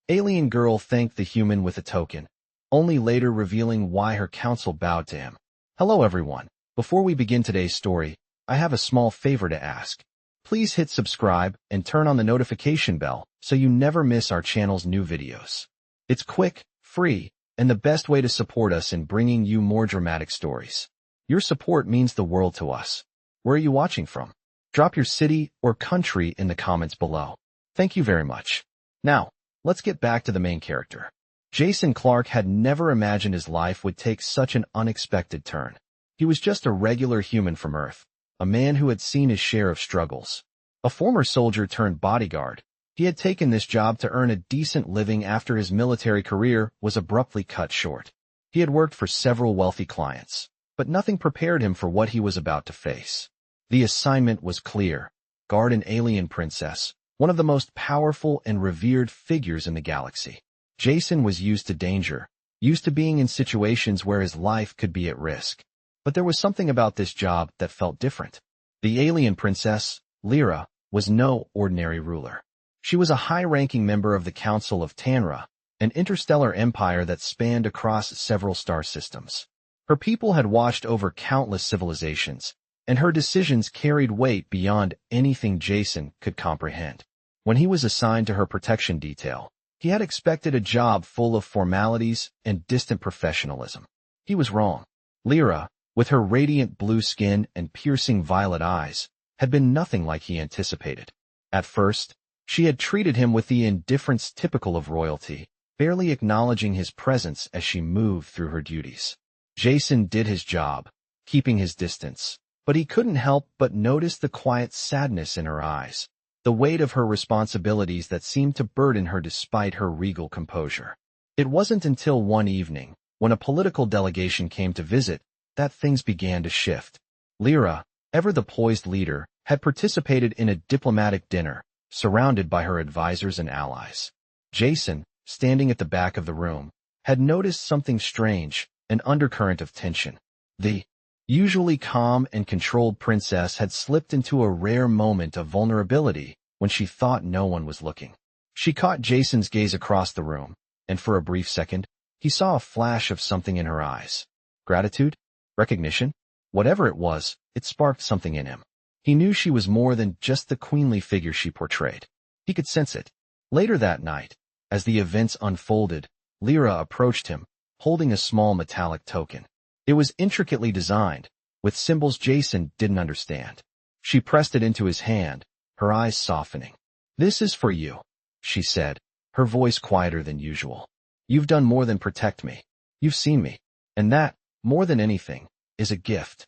Alien girl thanked the human with a token, only later revealing why her council bowed to him. Hello everyone. Before we begin today's story, I have a small favor to ask. Please hit subscribe and turn on the notification bell so you never miss our channel's new videos. It's quick, free, and the best way to support us in bringing you more dramatic stories. Your support means the world to us. Where are you watching from? Drop your city or country in the comments below. Thank you very much. Now, let's get back to the main character. Jason Clarke had never imagined his life would take such an unexpected turn. He was just a regular human from Earth, a man who had seen his share of struggles. A former soldier turned bodyguard, he had taken this job to earn a decent living after his military career was abruptly cut short. He had worked for several wealthy clients, but nothing prepared him for what he was about to face. The assignment was clear: guard an alien princess, one of the most powerful and revered figures in the galaxy. Jason was used to danger, used to being in situations where his life could be at risk. But there was something about this job that felt different. The alien princess, Lyra, was no ordinary ruler. She was a high-ranking member of the Council of Tanra, an interstellar empire that spanned across several star systems. Her people had watched over countless civilizations, and her decisions carried weight beyond anything Jason could comprehend. When he was assigned to her protection detail, he had expected a job full of formalities and distant professionalism. He was wrong. Lyra, with her radiant blue skin and piercing violet eyes, had been nothing like he anticipated. At first, she had treated him with the indifference typical of royalty, barely acknowledging his presence as she moved through her duties. Jason did his job, keeping his distance, but he couldn't help but notice the quiet sadness in her eyes, the weight of her responsibilities that seemed to burden her despite her regal composure. It wasn't until one evening, when a political delegation came to visit, that things began to shift. Lyra, ever the poised leader, had participated in a diplomatic dinner, surrounded by her advisors and allies. Jason, standing at the back of the room, had noticed something strange, an undercurrent of tension. The usually calm and controlled princess had slipped into a rare moment of vulnerability when she thought no one was looking. She caught Jason's gaze across the room, and for a brief second, he saw a flash of something in her eyes. Gratitude? Recognition? Whatever it was, it sparked something in him. He knew she was more than just the queenly figure she portrayed. He could sense it. Later that night, as the events unfolded, Lyra approached him, holding a small metallic token. It was intricately designed, with symbols Jason didn't understand. She pressed it into his hand, her eyes softening. "This is for you," she said, her voice quieter than usual. "You've done more than protect me. You've seen me. And that, more than anything, is a gift."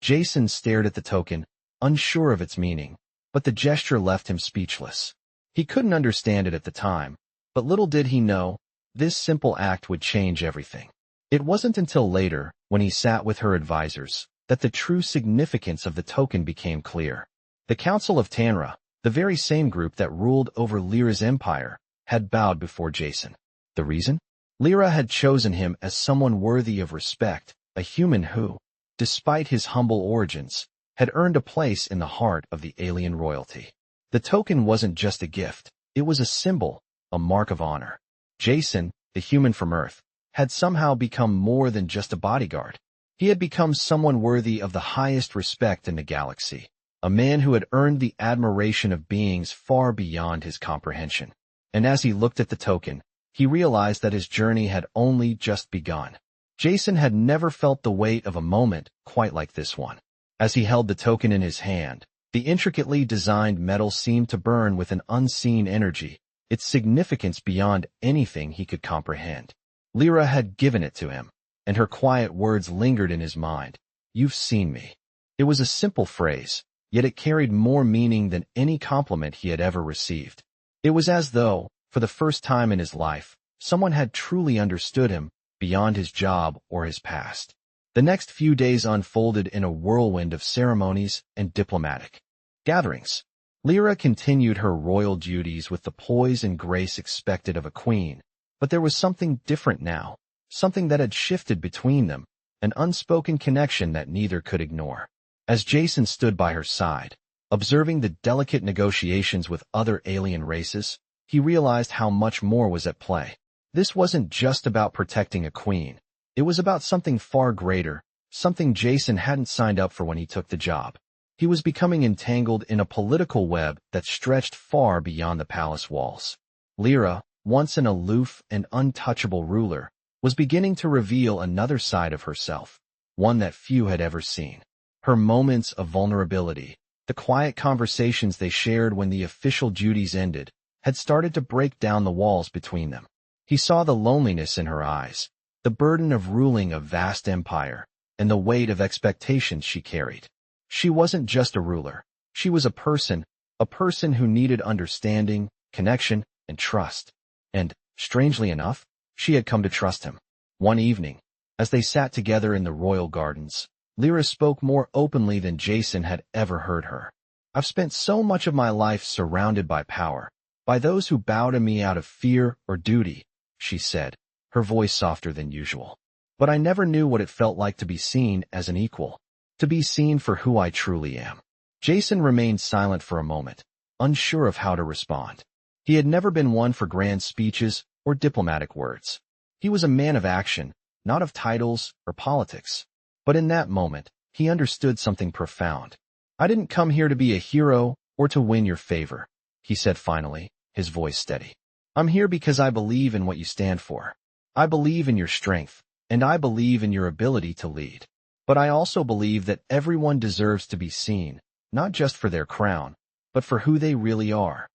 Jason stared at the token, unsure of its meaning, but the gesture left him speechless. He couldn't understand it at the time, but little did he know, this simple act would change everything. It wasn't until later, when he sat with her advisors, that the true significance of the token became clear. The Council of Tanra, the very same group that ruled over Lyra's empire, had bowed before Jason. The reason? Lyra had chosen him as someone worthy of respect, a human who, despite his humble origins, had earned a place in the heart of the alien royalty. The token wasn't just a gift, it was a symbol, a mark of honor. Jason, the human from Earth, had somehow become more than just a bodyguard. He had become someone worthy of the highest respect in the galaxy, a man who had earned the admiration of beings far beyond his comprehension. And as he looked at the token, he realized that his journey had only just begun. Jason had never felt the weight of a moment quite like this one. As he held the token in his hand, the intricately designed metal seemed to burn with an unseen energy, its significance beyond anything he could comprehend. Lyra had given it to him, and her quiet words lingered in his mind. "You've seen me." It was a simple phrase, yet it carried more meaning than any compliment he had ever received. It was as though, for the first time in his life, someone had truly understood him, beyond his job or his past. The next few days unfolded in a whirlwind of ceremonies and diplomatic gatherings. Lyra continued her royal duties with the poise and grace expected of a queen, but there was something different now, something that had shifted between them, an unspoken connection that neither could ignore. As Jason stood by her side, observing the delicate negotiations with other alien races, he realized how much more was at play. This wasn't just about protecting a queen. It was about something far greater, something Jason hadn't signed up for when he took the job. He was becoming entangled in a political web that stretched far beyond the palace walls. Lyra, once an aloof and untouchable ruler, was beginning to reveal another side of herself, one that few had ever seen. Her moments of vulnerability, the quiet conversations they shared when the official duties ended, had started to break down the walls between them. He saw the loneliness in her eyes, the burden of ruling a vast empire, and the weight of expectations she carried. She wasn't just a ruler. She was a person who needed understanding, connection, and trust. And, strangely enough, she had come to trust him. One evening, as they sat together in the royal gardens, Lyra spoke more openly than Jason had ever heard her. "I've spent so much of my life surrounded by power, by those who bow to me out of fear or duty," she said, her voice softer than usual. "But I never knew what it felt like to be seen as an equal, to be seen for who I truly am." Jason remained silent for a moment, unsure of how to respond. He had never been one for grand speeches or diplomatic words. He was a man of action, not of titles or politics. But in that moment, he understood something profound. "I didn't come here to be a hero or to win your favor," he said finally, his voice steady. "I'm here because I believe in what you stand for. I believe in your strength, and I believe in your ability to lead. But I also believe that everyone deserves to be seen, not just for their crown, but for who they really are."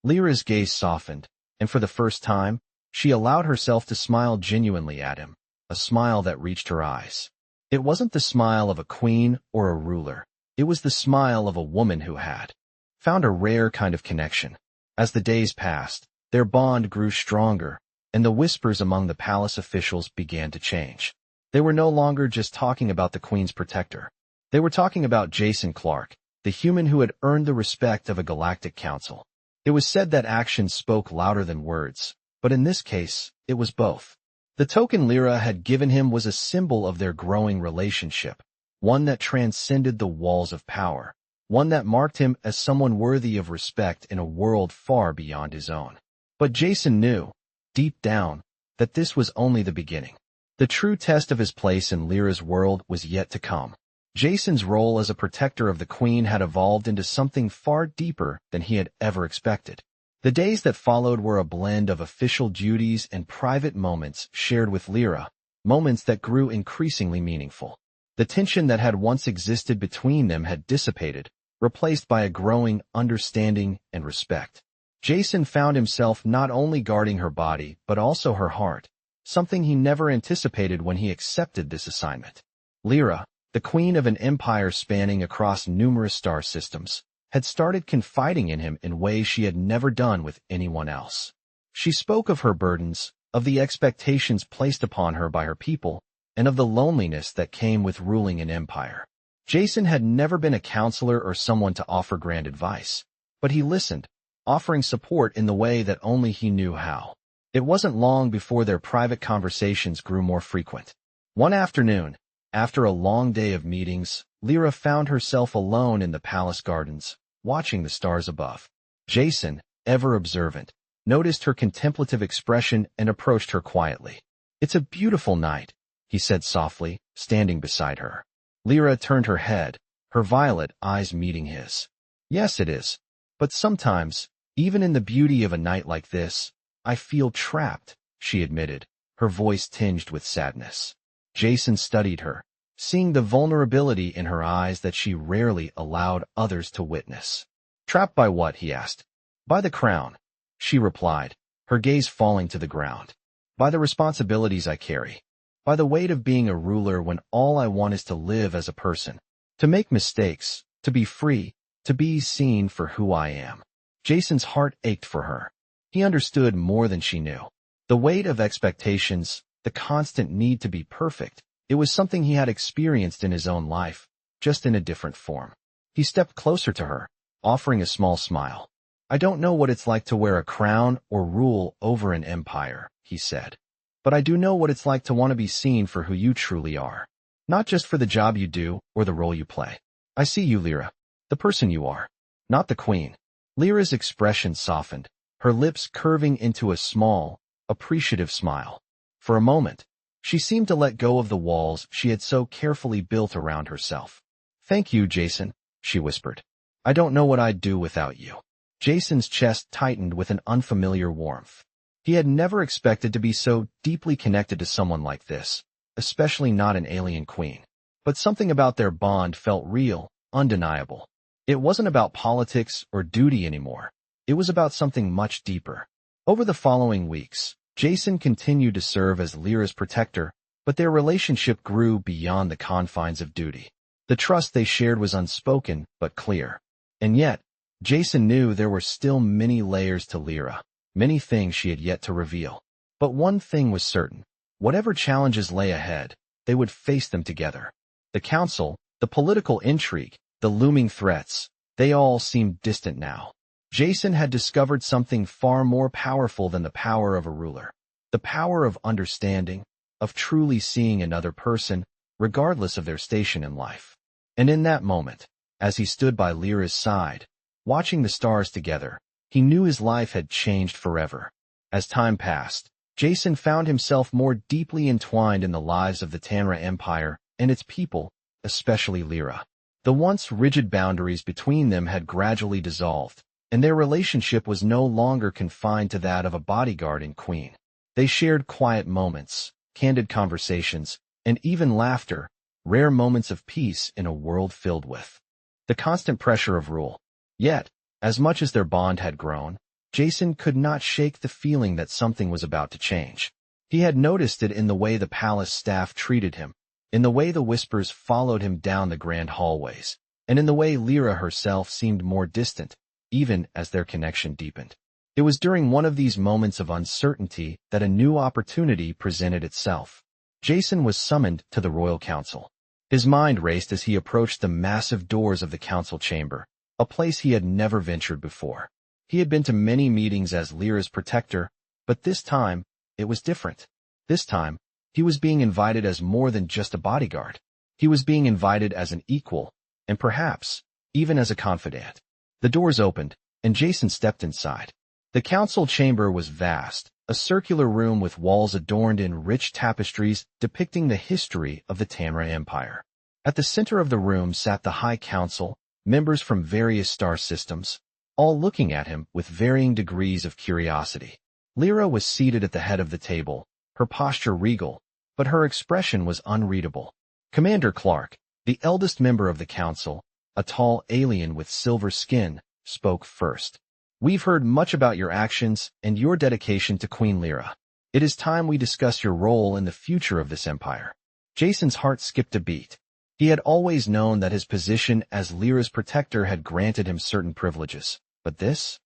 Lyra's gaze softened, and for the first time, she allowed herself to smile genuinely at him, a smile that reached her eyes. It wasn't the smile of a queen or a ruler. It was the smile of a woman who had found a rare kind of connection. As the days passed, their bond grew stronger, and the whispers among the palace officials began to change. They were no longer just talking about the queen's protector. They were talking about Jason Clark, the human who had earned the respect of a galactic council. It was said that actions spoke louder than words, but in this case, it was both. The token Lyra had given him was a symbol of their growing relationship, one that transcended the walls of power, one that marked him as someone worthy of respect in a world far beyond his own. But Jason knew, deep down, that this was only the beginning. The true test of his place in Lyra's world was yet to come. Jason's role as a protector of the queen had evolved into something far deeper than he had ever expected. The days that followed were a blend of official duties and private moments shared with Lyra, moments that grew increasingly meaningful. The tension that had once existed between them had dissipated, replaced by a growing understanding and respect. Jason found himself not only guarding her body but also her heart, something he never anticipated when he accepted this assignment. Lyra, the queen of an empire spanning across numerous star systems, had started confiding in him in ways she had never done with anyone else. She spoke of her burdens, of the expectations placed upon her by her people, and of the loneliness that came with ruling an empire. Jason had never been a counselor or someone to offer grand advice, but he listened, offering support in the way that only he knew how. It wasn't long before their private conversations grew more frequent. One afternoon, after a long day of meetings, Lyra found herself alone in the palace gardens, watching the stars above. Jason, ever observant, noticed her contemplative expression and approached her quietly. "It's a beautiful night," he said softly, standing beside her. Lyra turned her head, her violet eyes meeting his. "Yes, it is. But sometimes, even in the beauty of a night like this, I feel trapped," she admitted, her voice tinged with sadness. Jason studied her, seeing the vulnerability in her eyes that she rarely allowed others to witness. "Trapped by what?" he asked. "By the crown," she replied, her gaze falling to the ground. "By the responsibilities I carry. By the weight of being a ruler when all I want is to live as a person, to make mistakes, to be free, to be seen for who I am." Jason's heart ached for her. He understood more than she knew. The weight of expectations, the constant need to be perfect, it was something he had experienced in his own life, just in a different form. He stepped closer to her, offering a small smile. "I don't know what it's like to wear a crown or rule over an empire," he said. "But I do know what it's like to want to be seen for who you truly are. Not just for the job you do or the role you play. I see you, Lyra, the person you are, not the queen." Lyra's expression softened, her lips curving into a small, appreciative smile. For a moment, she seemed to let go of the walls she had so carefully built around herself. "Thank you, Jason," she whispered. "I don't know what I'd do without you." Jason's chest tightened with an unfamiliar warmth. He had never expected to be so deeply connected to someone like this, especially not an alien queen. But something about their bond felt real, undeniable. It wasn't about politics or duty anymore. It was about something much deeper. Over the following weeks, Jason continued to serve as Lyra's protector, but their relationship grew beyond the confines of duty. The trust they shared was unspoken but clear. And yet, Jason knew there were still many layers to Lyra, many things she had yet to reveal. But one thing was certain. Whatever challenges lay ahead, they would face them together. The council, the political intrigue, the looming threats, they all seemed distant now. Jason had discovered something far more powerful than the power of a ruler. The power of understanding, of truly seeing another person, regardless of their station in life. And in that moment, as he stood by Lyra's side, watching the stars together, he knew his life had changed forever. As time passed, Jason found himself more deeply entwined in the lives of the Tanra Empire and its people, especially Lyra. The once rigid boundaries between them had gradually dissolved, and their relationship was no longer confined to that of a bodyguard and queen. They shared quiet moments, candid conversations, and even laughter, rare moments of peace in a world filled with the constant pressure of rule. Yet, as much as their bond had grown, Jason could not shake the feeling that something was about to change. He had noticed it in the way the palace staff treated him, in the way the whispers followed him down the grand hallways, and in the way Lyra herself seemed more distant, even as their connection deepened. It was during one of these moments of uncertainty that a new opportunity presented itself. Jason was summoned to the royal council. His mind raced as he approached the massive doors of the council chamber, a place he had never ventured before. He had been to many meetings as Lyra's protector, but this time, it was different. This time, he was being invited as more than just a bodyguard. He was being invited as an equal, and perhaps, even as a confidant. The doors opened, and Jason stepped inside. The council chamber was vast, a circular room with walls adorned in rich tapestries depicting the history of the Tanra Empire. At the center of the room sat the High Council, members from various star systems, all looking at him with varying degrees of curiosity. Lyra was seated at the head of the table, her posture regal, but her expression was unreadable. Commander Clark, the eldest member of the council, a tall alien with silver skin, spoke first. "We've heard much about your actions and your dedication to Queen Lyra. It is time we discuss your role in the future of this empire." Jason's heart skipped a beat. He had always known that his position as Lyra's protector had granted him certain privileges, but this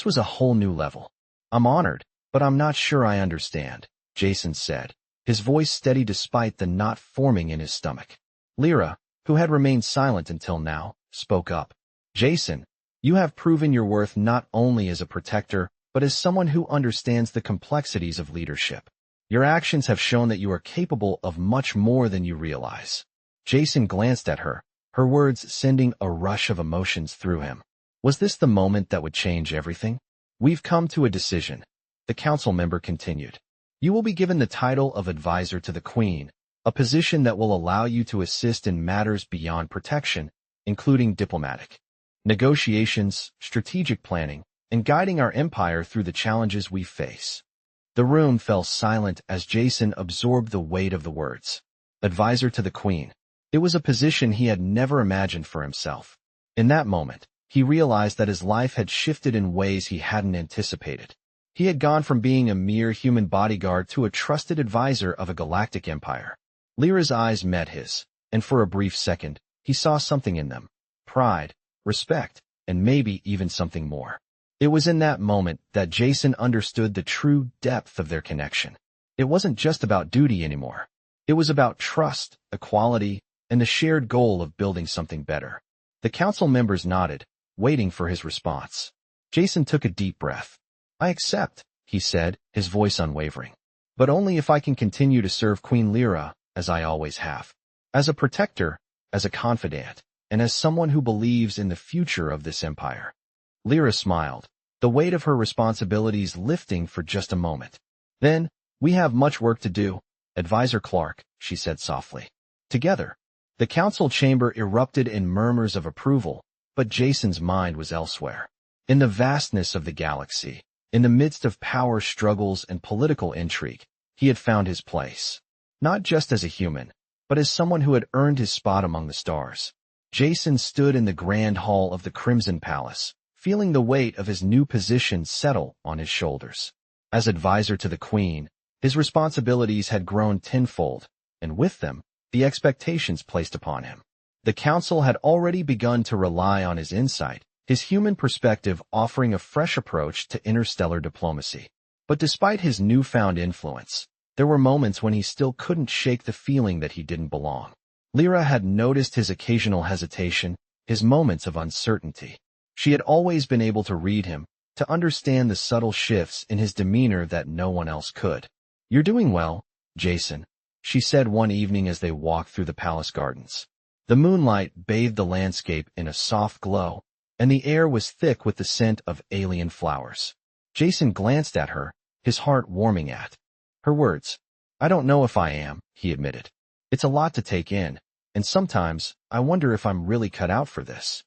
was a whole new level. "I'm honored, but I'm not sure I understand," Jason said, his voice steady despite the knot forming in his stomach. Lyra, who had remained silent until now, spoke up. "Jason, you have proven your worth not only as a protector, but as someone who understands the complexities of leadership. Your actions have shown that you are capable of much more than you realize." Jason glanced at her, her words sending a rush of emotions through him. Was this the moment that would change everything? "We've come to a decision," the council member continued. "You will be given the title of advisor to the Queen, a position that will allow you to assist in matters beyond protection, including diplomatic negotiations, strategic planning, and guiding our empire through the challenges we face." The room fell silent as Jason absorbed the weight of the words. Advisor to the Queen. It was a position he had never imagined for himself. In that moment, he realized that his life had shifted in ways he hadn't anticipated. He had gone from being a mere human bodyguard to a trusted advisor of a galactic empire. Lyra's eyes met his, and for a brief second, he saw something in them. Pride, respect, and maybe even something more. It was in that moment that Jason understood the true depth of their connection. It wasn't just about duty anymore. It was about trust, equality, and the shared goal of building something better. The council members nodded, waiting for his response. Jason took a deep breath. "I accept," he said, his voice unwavering. "But only if I can continue to serve Queen Lyra, as I always have. As a protector, as a confidant, and as someone who believes in the future of this empire." Lyra smiled. the weight of her responsibilities lifting for just a moment. Then, "We have much work to do, Advisor Clark," she said softly. Together, the council chamber erupted in murmurs of approval, but Jason's mind was elsewhere. In the vastness of the galaxy, in the midst of power struggles and political intrigue, he had found his place. Not just as a human, but as someone who had earned his spot among the stars. Jason stood in the grand hall of the Crimson Palace, feeling the weight of his new position settle on his shoulders. As advisor to the Queen, his responsibilities had grown tenfold, and with them, the expectations placed upon him. The council had already begun to rely on his insight, his human perspective offering a fresh approach to interstellar diplomacy. But despite his newfound influence, there were moments when he still couldn't shake the feeling that he didn't belong. Lyra had noticed his occasional hesitation, his moments of uncertainty. She had always been able to read him, to understand the subtle shifts in his demeanor that no one else could. "You're doing well, Jason," she said one evening as they walked through the palace gardens. The moonlight bathed the landscape in a soft glow, and the air was thick with the scent of alien flowers. Jason glanced at her, his heart warming at her words. "I don't know if I am," he admitted. "It's a lot to take in, and sometimes I wonder if I'm really cut out for this."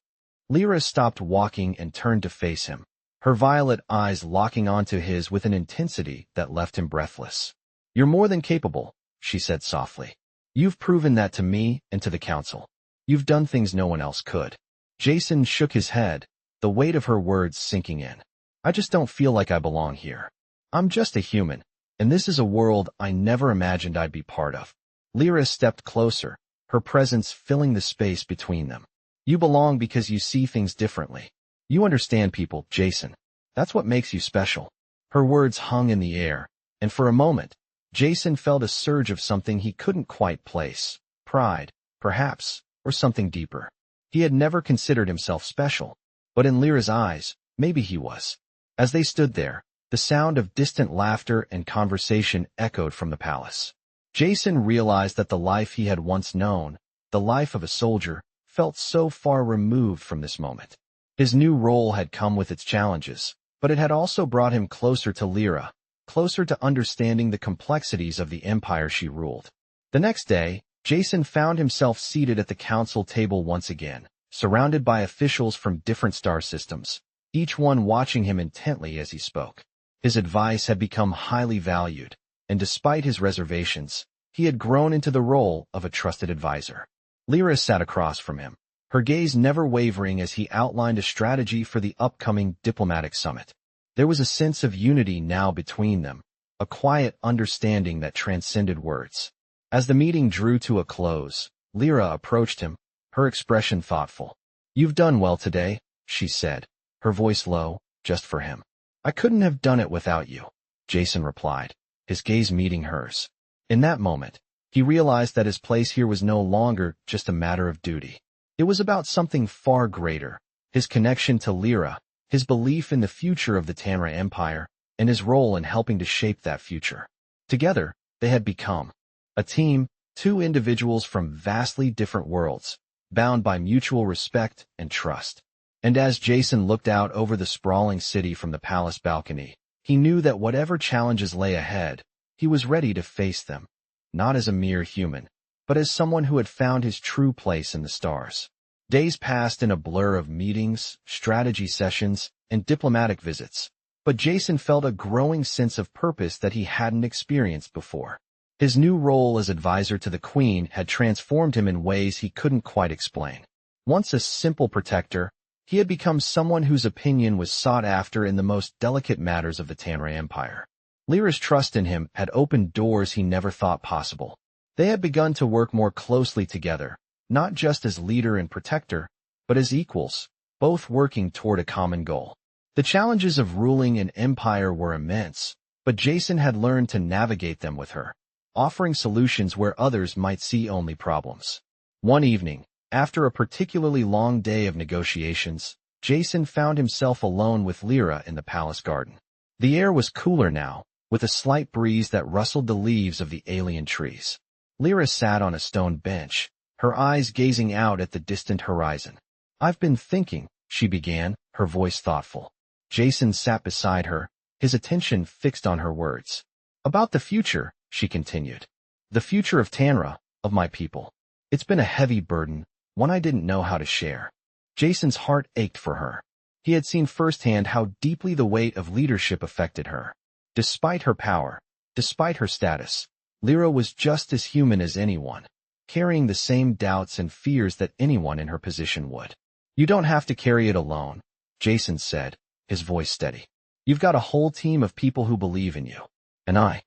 Lyra stopped walking and turned to face him, her violet eyes locking onto his with an intensity that left him breathless. "You're more than capable," she said softly. "You've proven that to me and to the council. You've done things no one else could." Jason shook his head, the weight of her words sinking in. "I just don't feel like I belong here. I'm just a human, and this is a world I never imagined I'd be part of." Lyra stepped closer, her presence filling the space between them. "You belong because you see things differently. You understand people, Jason. That's what makes you special." Her words hung in the air, and for a moment, Jason felt a surge of something he couldn't quite place. Pride, perhaps, or something deeper. He had never considered himself special, but in Lyra's eyes, maybe he was. As they stood there, the sound of distant laughter and conversation echoed from the palace. Jason realized that the life he had once known, the life of a soldier, felt so far removed from this moment. His new role had come with its challenges, but it had also brought him closer to Lyra, closer to understanding the complexities of the empire she ruled. The next day, Jason found himself seated at the council table once again, surrounded by officials from different star systems, each one watching him intently as he spoke. His advice had become highly valued, and despite his reservations, he had grown into the role of a trusted advisor. Lyra sat across from him, her gaze never wavering as he outlined a strategy for the upcoming diplomatic summit. There was a sense of unity now between them, a quiet understanding that transcended words. As the meeting drew to a close, Lyra approached him, her expression thoughtful. "You've done well today," she said, her voice low, just for him. "I couldn't have done it without you," Jason replied, his gaze meeting hers. In that moment, he realized that his place here was no longer just a matter of duty. It was about something far greater, his connection to Lyra, his belief in the future of the Tanra Empire, and his role in helping to shape that future. Together, they had become a team, two individuals from vastly different worlds, bound by mutual respect and trust. And as Jason looked out over the sprawling city from the palace balcony, he knew that whatever challenges lay ahead, he was ready to face them, not as a mere human, but as someone who had found his true place in the stars. Days passed in a blur of meetings, strategy sessions, and diplomatic visits, but Jason felt a growing sense of purpose that he hadn't experienced before. His new role as advisor to the Queen had transformed him in ways he couldn't quite explain. Once a simple protector, he had become someone whose opinion was sought after in the most delicate matters of the Tanra Empire. Lyra's trust in him had opened doors he never thought possible. They had begun to work more closely together, not just as leader and protector, but as equals, both working toward a common goal. The challenges of ruling an empire were immense, but Jason had learned to navigate them with her, offering solutions where others might see only problems. One evening, after a particularly long day of negotiations, Jason found himself alone with Lyra in the palace garden. The air was cooler now, with a slight breeze that rustled the leaves of the alien trees. Lyra sat on a stone bench, her eyes gazing out at the distant horizon. "I've been thinking," she began, her voice thoughtful. Jason sat beside her, his attention fixed on her words. About the future, she continued. The future of Tanra, of my people. It's been a heavy burden, one I didn't know how to share. Jason's heart ached for her. He had seen firsthand how deeply the weight of leadership affected her. Despite her power, despite her status, Lyra was just as human as anyone, carrying the same doubts and fears that anyone in her position would. You don't have to carry it alone, Jason said, his voice steady. You've got a whole team of people who believe in you. And I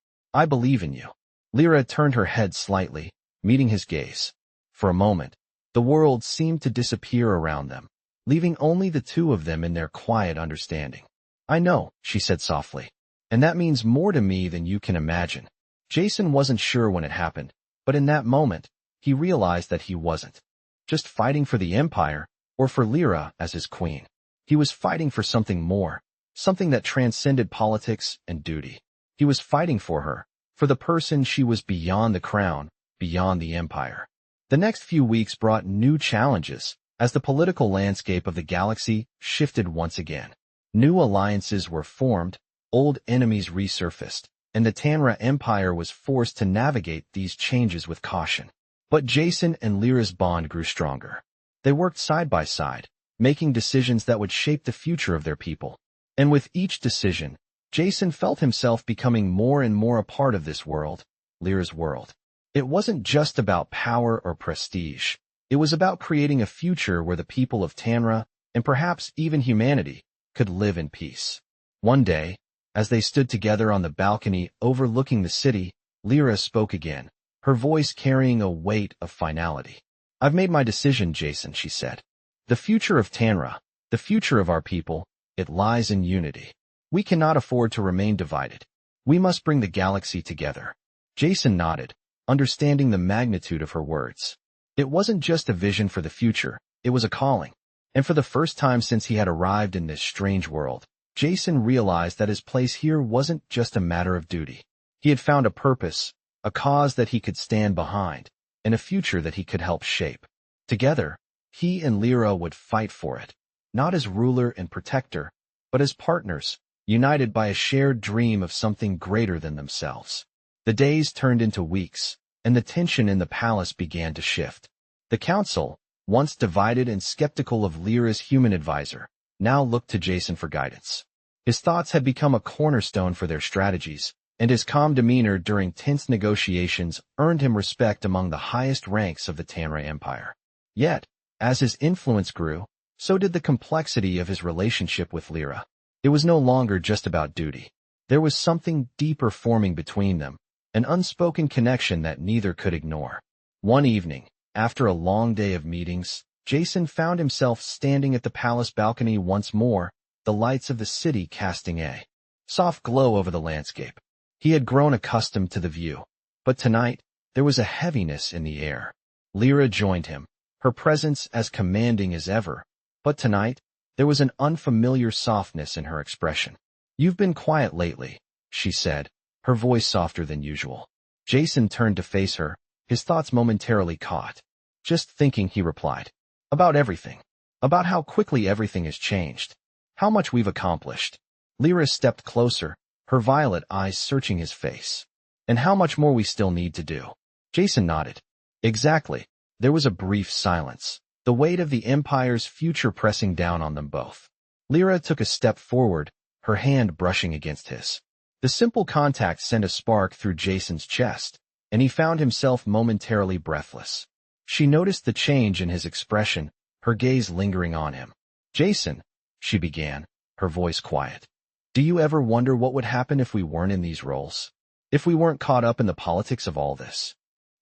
believe in you. Lyra turned her head slightly, meeting his gaze. For a moment, the world seemed to disappear around them, leaving only the two of them in their quiet understanding. I know, she said softly. And that means more to me than you can imagine. Jason wasn't sure when it happened, but in that moment, he realized that he wasn't just fighting for the Empire or for Lyra as his queen. He was fighting for something more, something that transcended politics and duty. He was fighting for her, for the person she was beyond the crown, beyond the Empire. The next few weeks brought new challenges as the political landscape of the galaxy shifted once again. New alliances were formed, old enemies resurfaced, and the Tanra Empire was forced to navigate these changes with caution. But Jason and Lyra's bond grew stronger. They worked side by side, making decisions that would shape the future of their people. And with each decision, Jason felt himself becoming more and more a part of this world, Lyra's world. It wasn't just about power or prestige. It was about creating a future where the people of Tanra, and perhaps even humanity, could live in peace. One day, as they stood together on the balcony overlooking the city, Lyra spoke again, her voice carrying a weight of finality. I've made my decision, Jason, she said. The future of Tanra, the future of our people, it lies in unity. We cannot afford to remain divided. We must bring the galaxy together. Jason nodded, understanding the magnitude of her words. It wasn't just a vision for the future, it was a calling. And for the first time since he had arrived in this strange world, Jason realized that his place here wasn't just a matter of duty. He had found a purpose, a cause that he could stand behind, and a future that he could help shape. Together, he and Lyra would fight for it, not as ruler and protector, but as partners, united by a shared dream of something greater than themselves. The days turned into weeks, and the tension in the palace began to shift. The council, once divided and skeptical of Lyra's human advisor, now looked to Jason for guidance. His thoughts had become a cornerstone for their strategies, and his calm demeanor during tense negotiations earned him respect among the highest ranks of the Tanra Empire. Yet, as his influence grew, so did the complexity of his relationship with Lyra. It was no longer just about duty. There was something deeper forming between them, an unspoken connection that neither could ignore. One evening, after a long day of meetings, Jason found himself standing at the palace balcony once more, the lights of the city casting a soft glow over the landscape. He had grown accustomed to the view, but tonight, there was a heaviness in the air. Lyra joined him, her presence as commanding as ever, but tonight, there was an unfamiliar softness in her expression. You've been quiet lately, she said, her voice softer than usual. Jason turned to face her, his thoughts momentarily caught. Just thinking, he replied. About everything. About how quickly everything has changed. How much we've accomplished. Lyra stepped closer, her violet eyes searching his face. And how much more we still need to do. Jason nodded. Exactly. There was a brief silence, the weight of the Empire's future pressing down on them both. Lyra took a step forward, her hand brushing against his. The simple contact sent a spark through Jason's chest, and he found himself momentarily breathless. She noticed the change in his expression, her gaze lingering on him. Jason, she began, her voice quiet. Do you ever wonder what would happen if we weren't in these roles? If we weren't caught up in the politics of all this?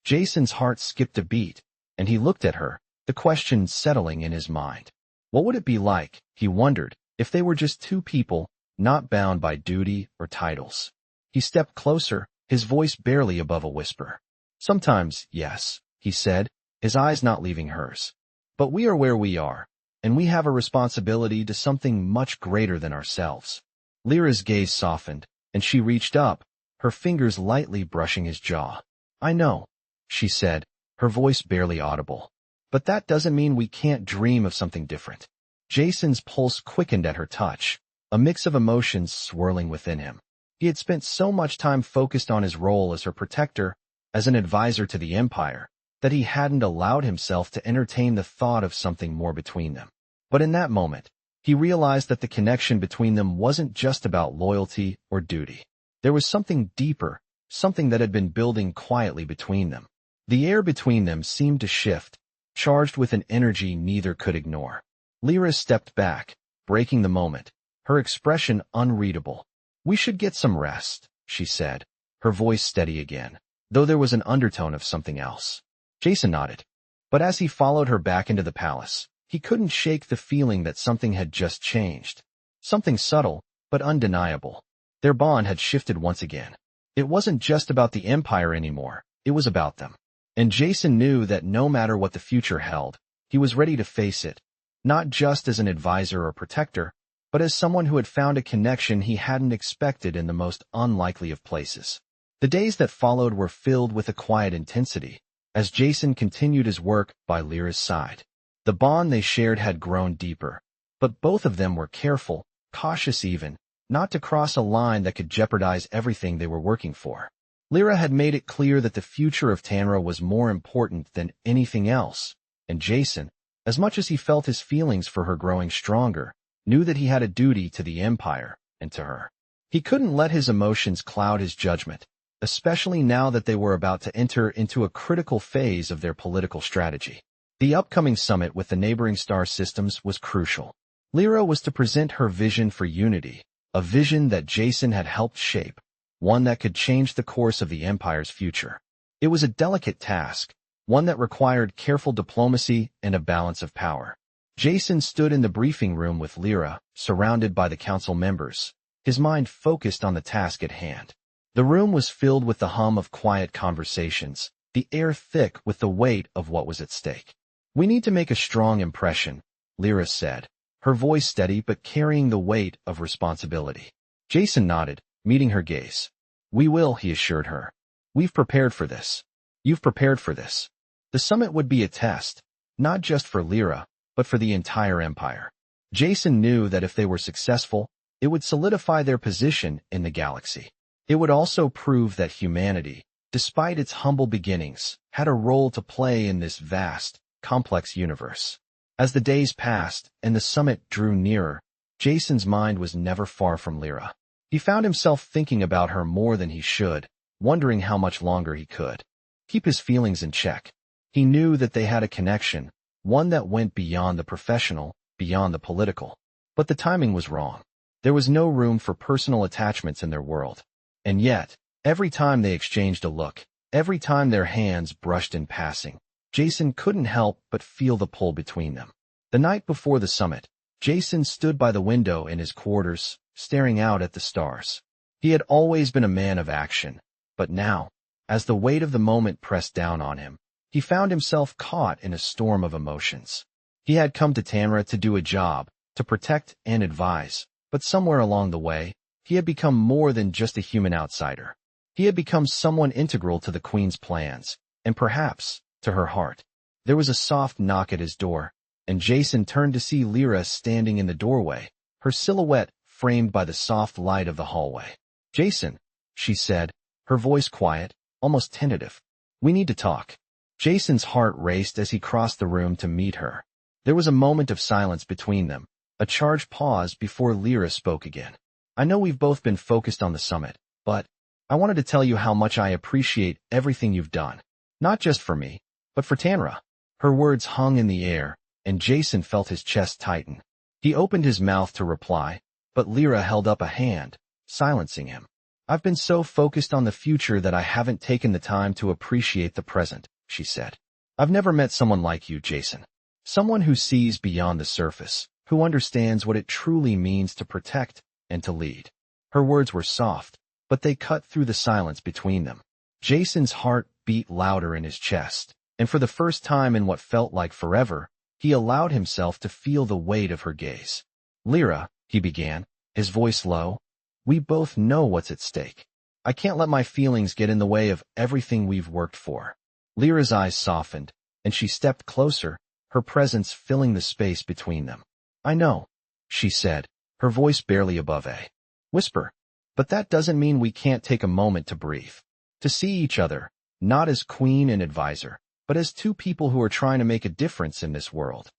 Jason's heart skipped a beat, and he looked at her, the question settling in his mind. What would it be like, he wondered, if they were just two people, not bound by duty or titles? He stepped closer, his voice barely above a whisper. Sometimes, yes, he said, his eyes not leaving hers. But we are where we are, and we have a responsibility to something much greater than ourselves. Lyra's gaze softened, and she reached up, her fingers lightly brushing his jaw. I know, she said, her voice barely audible. But that doesn't mean we can't dream of something different. Jason's pulse quickened at her touch, a mix of emotions swirling within him. He had spent so much time focused on his role as her protector, as an advisor to the Empire, that he hadn't allowed himself to entertain the thought of something more between them. But in that moment, he realized that the connection between them wasn't just about loyalty or duty. There was something deeper, something that had been building quietly between them. The air between them seemed to shift, charged with an energy neither could ignore. Lyra stepped back, breaking the moment, her expression unreadable. "We should get some rest," she said, her voice steady again, though there was an undertone of something else. Jason nodded. But as he followed her back into the palace, he couldn't shake the feeling that something had just changed. Something subtle, but undeniable. Their bond had shifted once again. It wasn't just about the Empire anymore, it was about them. And Jason knew that no matter what the future held, he was ready to face it, not just as an advisor or protector, but as someone who had found a connection he hadn't expected in the most unlikely of places. The days that followed were filled with a quiet intensity, as Jason continued his work by Lyra's side. The bond they shared had grown deeper, but both of them were careful, cautious even, not to cross a line that could jeopardize everything they were working for. Lyra had made it clear that the future of Tanra was more important than anything else, and Jason, as much as he felt his feelings for her growing stronger, knew that he had a duty to the Empire and to her. He couldn't let his emotions cloud his judgment, especially now that they were about to enter into a critical phase of their political strategy. The upcoming summit with the neighboring star systems was crucial. Lyra was to present her vision for unity, a vision that Jason had helped shape, one that could change the course of the Empire's future. It was a delicate task, one that required careful diplomacy and a balance of power. Jason stood in the briefing room with Lyra, surrounded by the council members, his mind focused on the task at hand. The room was filled with the hum of quiet conversations, the air thick with the weight of what was at stake. "We need to make a strong impression," Lyra said, her voice steady but carrying the weight of responsibility. Jason nodded, meeting her gaze. "We will," he assured her. "We've prepared for this. You've prepared for this." The summit would be a test, not just for Lyra, but for the entire Empire. Jason knew that if they were successful, it would solidify their position in the galaxy. It would also prove that humanity, despite its humble beginnings, had a role to play in this vast, complex universe. As the days passed and the summit drew nearer, Jason's mind was never far from Lyra. He found himself thinking about her more than he should, wondering how much longer he could keep his feelings in check. He knew that they had a connection, one that went beyond the professional, beyond the political. But the timing was wrong. There was no room for personal attachments in their world. And yet, every time they exchanged a look, every time their hands brushed in passing, Jason couldn't help but feel the pull between them. The night before the summit, Jason stood by the window in his quarters, staring out at the stars. He had always been a man of action, but now, as the weight of the moment pressed down on him, he found himself caught in a storm of emotions. He had come to Tanra to do a job, to protect and advise, but somewhere along the way, he had become more than just a human outsider. He had become someone integral to the Queen's plans, and perhaps, to her heart. There was a soft knock at his door, and Jason turned to see Lyra standing in the doorway, her silhouette framed by the soft light of the hallway. "Jason," she said, her voice quiet, almost tentative. "We need to talk." Jason's heart raced as he crossed the room to meet her. There was a moment of silence between them, a charged pause before Lyra spoke again. "I know we've both been focused on the summit, but I wanted to tell you how much I appreciate everything you've done. Not just for me, but for Tanra." Her words hung in the air, and Jason felt his chest tighten. He opened his mouth to reply, but Lyra held up a hand, silencing him. "I've been so focused on the future that I haven't taken the time to appreciate the present," she said. "I've never met someone like you, Jason. Someone who sees beyond the surface, who understands what it truly means to protect and to lead." Her words were soft, but they cut through the silence between them. Jason's heart beat louder in his chest, and for the first time in what felt like forever, he allowed himself to feel the weight of her gaze. "Lyra," he began, his voice low, "we both know what's at stake. I can't let my feelings get in the way of everything we've worked for." Lyra's eyes softened, and she stepped closer, her presence filling the space between them. "I know," she said, her voice barely above a whisper. But that doesn't mean we can't take a moment to breathe. To see each other, not as queen and advisor, but as two people who are trying to make a difference in this world.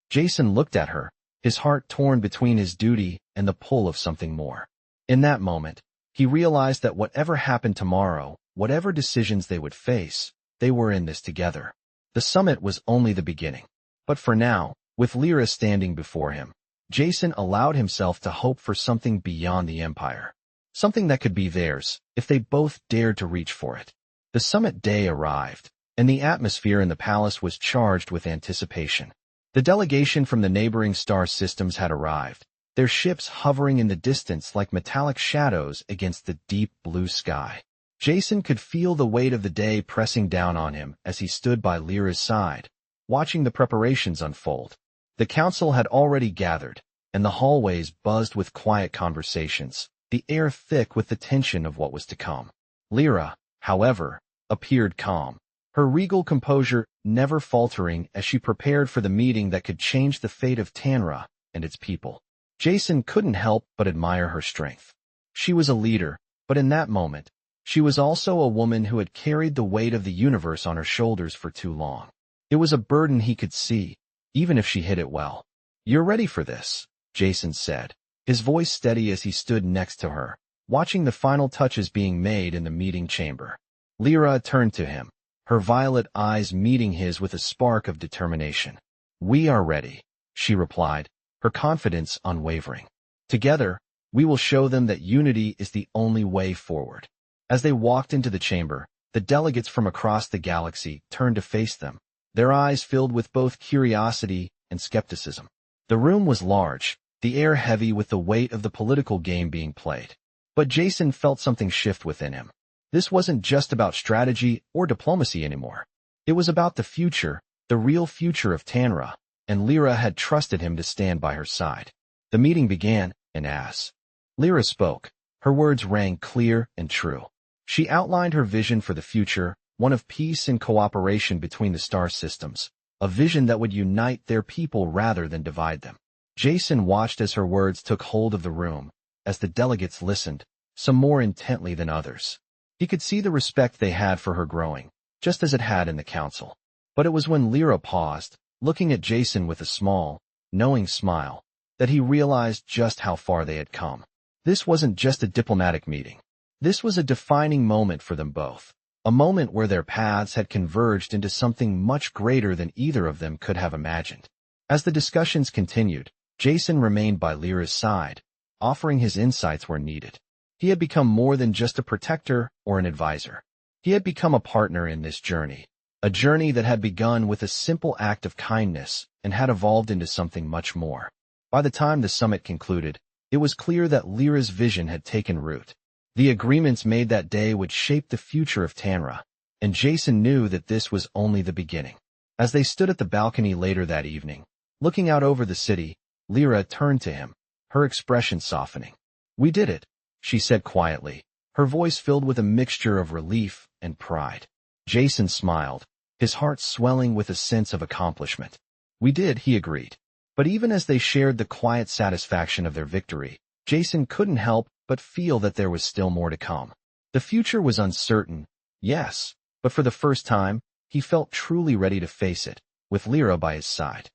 Jason looked at her, his heart torn between his duty and the pull of something more. In that moment, he realized that whatever happened tomorrow, whatever decisions they would face, they were in this together. The summit was only the beginning. But for now, with Lyra standing before him, Jason allowed himself to hope for something beyond the Empire. Something that could be theirs, if they both dared to reach for it. The summit day arrived, and the atmosphere in the palace was charged with anticipation. The delegation from the neighboring star systems had arrived, their ships hovering in the distance like metallic shadows against the deep blue sky. Jason could feel the weight of the day pressing down on him as he stood by Lyra's side, watching the preparations unfold. The council had already gathered, and the hallways buzzed with quiet conversations, the air thick with the tension of what was to come. Lyra, however, appeared calm, her regal composure never faltering as she prepared for the meeting that could change the fate of Tanra and its people. Jason couldn't help but admire her strength. She was a leader, but in that moment, she was also a woman who had carried the weight of the universe on her shoulders for too long. It was a burden he could see, even if she hid it well. "You're ready for this," Jason said, his voice steady as he stood next to her, watching the final touches being made in the meeting chamber. Lyra turned to him, her violet eyes meeting his with a spark of determination. "We are ready," she replied, her confidence unwavering. "Together, we will show them that unity is the only way forward." As they walked into the chamber, the delegates from across the galaxy turned to face them, their eyes filled with both curiosity and skepticism. The room was large, the air heavy with the weight of the political game being played. But Jason felt something shift within him. This wasn't just about strategy or diplomacy anymore. It was about the future, the real future of Tanra, and Lyra had trusted him to stand by her side. The meeting began, and as Lyra spoke, her words rang clear and true. She outlined her vision for the future, one of peace and cooperation between the star systems, a vision that would unite their people rather than divide them. Jason watched as her words took hold of the room, as the delegates listened, some more intently than others. He could see the respect they had for her growing, just as it had in the council. But it was when Lyra paused, looking at Jason with a small, knowing smile, that he realized just how far they had come. This wasn't just a diplomatic meeting. This was a defining moment for them both, a moment where their paths had converged into something much greater than either of them could have imagined. As the discussions continued, Jason remained by Lyra's side, offering his insights where needed. He had become more than just a protector or an advisor. He had become a partner in this journey, a journey that had begun with a simple act of kindness and had evolved into something much more. By the time the summit concluded, it was clear that Lyra's vision had taken root. The agreements made that day would shape the future of Tanra, and Jason knew that this was only the beginning. As they stood at the balcony later that evening, looking out over the city, Lyra turned to him, her expression softening. "We did it," she said quietly, her voice filled with a mixture of relief and pride. Jason smiled, his heart swelling with a sense of accomplishment. "We did," he agreed. But even as they shared the quiet satisfaction of their victory, Jason couldn't help but feel that there was still more to come. The future was uncertain, yes, but for the first time, he felt truly ready to face it, with Lyra by his side.